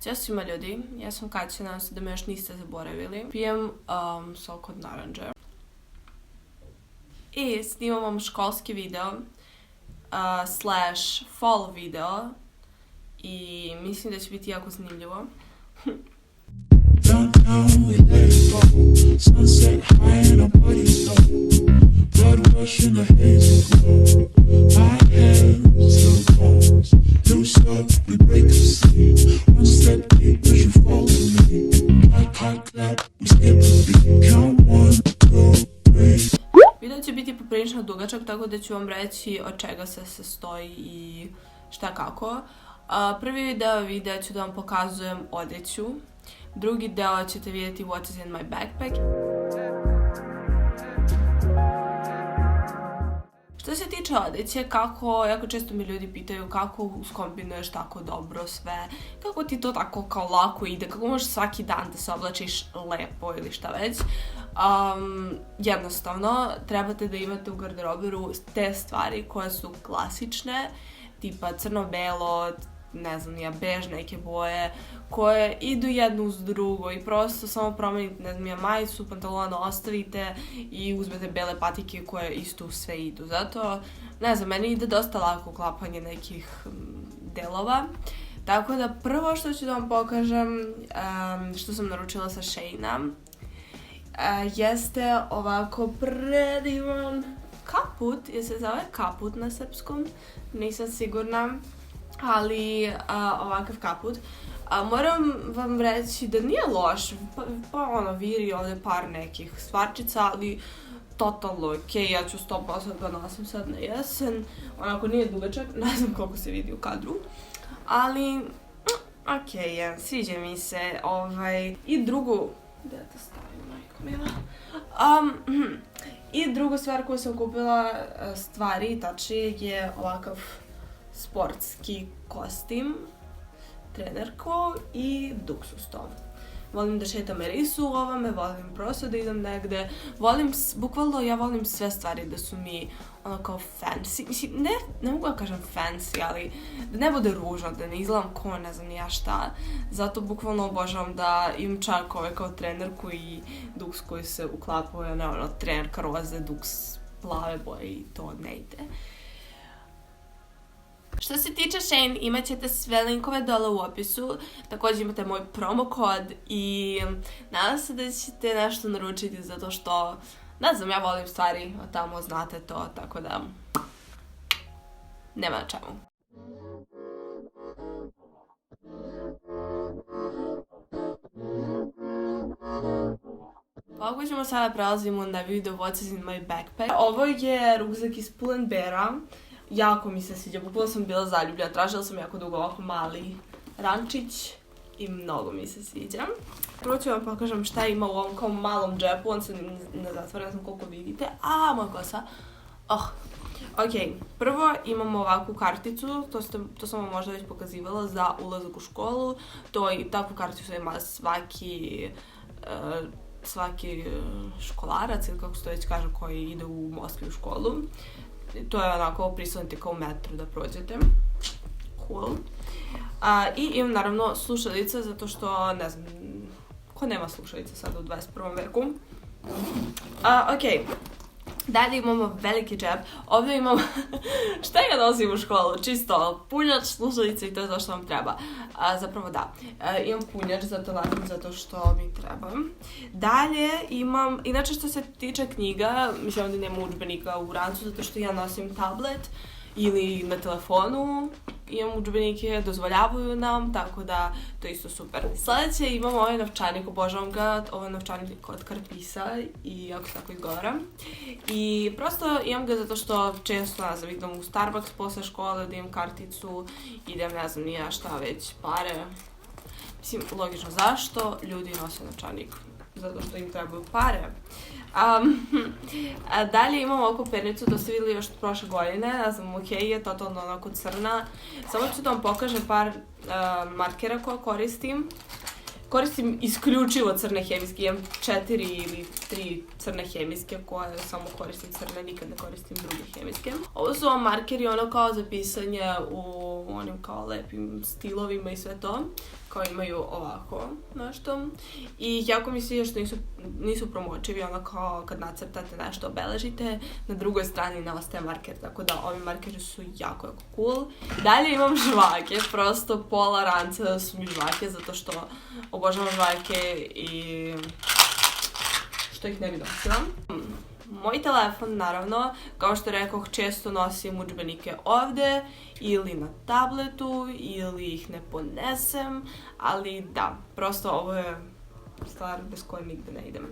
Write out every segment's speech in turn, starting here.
Ćao svima ljudi, ja sam Kaća, nadam se da me još niste zaboravili. Pijem sok od naranđe. I snimam vam školski video slash fall video i mislim da će biti jako zanimljivo. Downtown we let it go. Sunset high and our body's low. Blood rush in the haze glow. My hands to bones. Loose up, we break the scene. One step deep as you fall to me. Hot clap, we skip a beat. Count 1, 2, 3. Video će biti poprilično dugačak, tako da ću vam reći od čega se sastoji i šta kako. Prvi deo ću da vam pokazujem odeću. Drugi deo ćete vidjeti what is in my backpack. Što se tiče odeće, jako često mi ljudi pitaju kako uskombinuješ tako dobro sve, kako ti to tako kao lako ide, kako možeš svaki dan da se oblačiš lepo ili šta već. Jednostavno, trebate da imate u garderoberu te stvari koje su klasične, tipa crno-belo, ne znam, bež neke boje, koje idu jedno uz drugo i prosto samo promenite, ne znam, majicu, pantalona ostavite i uzmete bele patike koje isto sve idu. Zato, ne znam, meni ide dosta lako uklapanje nekih delova. Tako da prvo što ću da vam pokažem, što sam naručila sa Sheina, jeste ovako predivan kaput, se zove kaput na srpskom, nisam sigurna. Ali ovakav kaput. Moram vam reći da nije loš, viri ovdje par nekih stvarčica, ali totalno ok, ja ću 100% ga nosim sad na jesen, onako nije dugačak, ne znam koliko se vidi u kadru, ali ok, sviđa mi se, i drugu, gdje to stavim, majko mila, i drugu stvar koju sam kupila, tačnije je ovakav sportski kostim, trenerko i duksusto. Volim da šetam erisu u ovome, volim prosto da idem negde, bukvalno ja volim sve stvari da su mi ono kao fancy, mislim, ne mogu da kažem fancy, ali da ne bude ružno, da ne izgledam ko ne znam ni ja šta, zato bukvalno obožavam da imam čak ove kao trenerku i duks koji se uklapuje, ne ono, trenerka roze, duks plave boje i to ne ide. Što se tiče Shein, imat ćete sve linkove dole u opisu, također imate moj promo kod i nadam se da ćete nešto naručiti zato što, ne znam, ja volim stvari od tamo, znate to, tako da nema na čemu. Ovako ćemo sada prelazimo na video What is in my backpack. Ovo je rukzak iz Pull&Beara. Jako mi se sviđa, bukvalno sam bila zaljubljena, tražila sam jako dugo ovako mali rančić i mnogo mi se sviđa. Prvo ću vam pokažem šta ima u ovom kao malom džepu, on se ne zatvara, ne znam koliko vidite. Moja kosa. Ok, prvo imamo ovakvu karticu, to sam vam možda već pokazivala za ulazak u školu. Takvu karticu ima svaki školarac ili kako se to već kaže koji ide u Moskvi u školu. To je onako, pristanite kao u metru da prođete. Cool. I imam naravno slušalice, zato što, ne znam, ko nema slušalice sada u 21. veku. Ok. Dalje imamo veliki džep. Ovdje imam, šta ja nosim u školu? Čisto punjač, slušalice i to je to što vam treba. Zapravo da, imam punjač zato što mi treba. Dalje imam, inače što se tiče knjiga, mislim ovdje nema udžbenika u rancu zato što ja nosim tablet ili na telefonu imam udžbenike, dozvoljavaju nam, tako da to je isto super. Sljedeće imam ovaj novčanik, obožavam ga, ovaj novčanik od Kartvisa i jako se tako izgovara. I prosto imam ga zato što često, ne znam, idem u Starbucks posle škole, da imam karticu, idem, ne znam, nije šta već, pare. Mislim, logično zašto ljudi nose novčanik, zato što im trebaju pare. Dalje imam ovakvu pernicu, to ste vidjeli još prošle godine, ne znam, ok, je totalno onako crna. Samo ću da vam pokažem par markera koje koristim. Koristim isključivo crne hemijske, imam 4 ili 3 crne hemijske koje samo koristim crne, nikad ne koristim druge hemijske. Ovo su vam markeri ono kao za pisanje u u onim kao lepim stilovima i sve to, kao imaju ovako nešto i jako mi se što nisu promočivi, ono kao kad nacrtate nešto obeležite, na drugoj strani ne ostaje marker, tako da ovi markeri su jako cool. Dalje imam žvake, prosto pola ranca su mi žvake zato što obožavam žvake i što ih ne bi nosila. Moj telefon, naravno, kao što rekoh, često nosim udžbenike ovde ili na tabletu ili ih ne ponesem, ali da, prosto ovo je stvar bez koje nigde ne idem.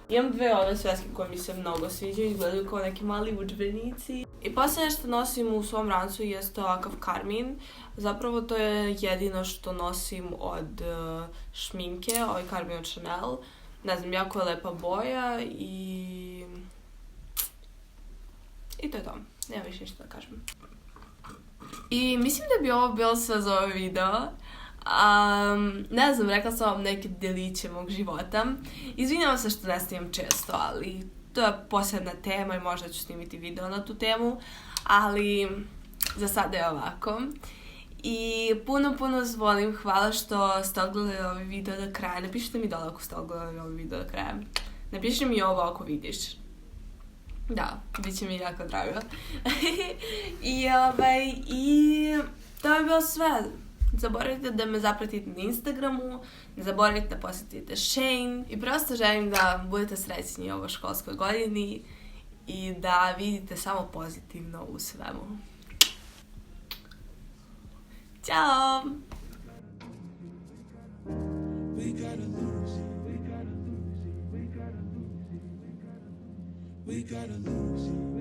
Imam dve ove sveske koje mi se mnogo sviđaju, izgledaju kao neki mali udžbenici. I posljednje što nosim u svom rancu jeste ovakav karmin. Zapravo to je jedino što nosim od šminke, ovaj karmin od Chanel. Ne znam, jako je lepa boja i to je to. Nema više ništa da kažem. I mislim da bi ovo bilo sve za ovaj video. Ne znam, rekla sam vam neke deliće mog života. Izvinjavam se što ne snimam često, ali to je posebna tema i možda ću snimiti video na tu temu. Ali za sada je ovako. I puno vas volim, hvala što ste odgledali ovaj video do kraja. Napišite mi dole ako ste odgledali ovaj video do kraja. Napiši mi ovo ako vidiš. Da, bit će mi jako drago. I to je bilo sve. Ne zaboravite da me zapratite na Instagramu, ne zaboravite da posjetite Shein. I prosto želim da budete srećni u ovoj školskoj godini i da vidite samo pozitivno u svemu. Ćao! We gotta lose.